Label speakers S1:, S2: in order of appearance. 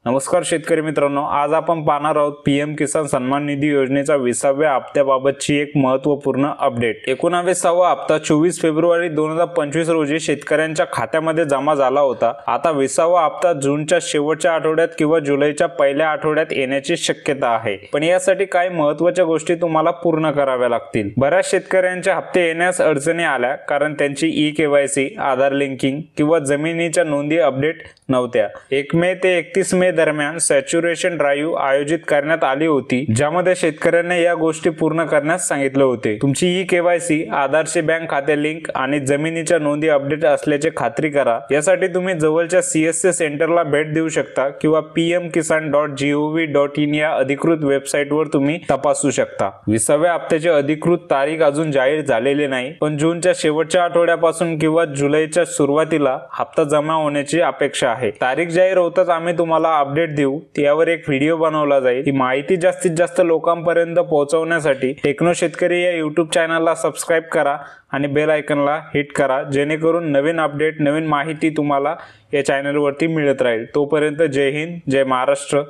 S1: नमस्कार शेतकरी मित्रांनो, आज आपण पाहणार आहोत पीएम किसान सन्मान निधी योजनेचा 20व्या हप्त्याबाबतची एक महत्त्वपूर्ण अपडेट। 19वा हप्ता 24 फेब्रुवारी 2025 रोजी शेतकऱ्यांच्या खात्यामध्ये जमा झाला होता। आता 20वा हप्ता जूनच्या शेवटच्या आठवड्यात किंवा जुलैच्या पहिल्या आठवड्यात येण्याची शक्यता आहे। पण यासाठी काही महत्त्वाच्या गोष्टी तुम्हाला पूर्ण कराव्या लागतील। बऱ्याच शेतकऱ्यांचे हप्ते येण्यास अडचणी आल्या कारण त्यांची ई-केवायसी, आधार लिंकिंग किंवा जमिनीच्या नोंदी अपडेट नव्हत्या। 1 मे ते 31 मे दरम्यान सॅच्युरेशन ड्राईव्ह आयोजित करण्यात आली होती, ज्यामध्ये शेतकऱ्यांना या गोष्टी पूर्ण करण्यास सांगितले होते। तुमची ई-केवायसी, आधारचे बँक खाते लिंक आणि जमिनीच्या नोंदी अपडेट असल्याची खात्री करा। यासाठी तुम्ही जवळच्या सीएससी सेंटरला भेट देऊ शकता किंवा pmkisan.gov.in या अधिकृत वेबसाईटवर तुम्ही तपासू शकता। 20व्या हप्त्याची अधिकृत तारीख अजून जाहीर झालेली नाही, पण जूनच्या शेवटच्या आठवड्यापासून किंवा जुलैच्या सुरुवातीला हप्ता जमा होण्याची अपेक्षा आहे। तारीख जाहीर होताच आम्ही तुम्हाला अपडेट देऊ। त्यावर एक व्हिडिओ बनवला जाईल। ही माहिती जास्तीत जास्त लोकांपर्यंत पोहोचवण्यासाठी टेक्नो शेतकरी या यूट्यूब चॅनलला सबस्क्राइब करा आणि बेल आयकॉनला हिट करा, जेणेकरून नवीन अपडेट, नवीन माहिती तुम्हाला या चॅनलवरती मिळत राहील। तोपर्यंत जय हिंद, जय महाराष्ट्र।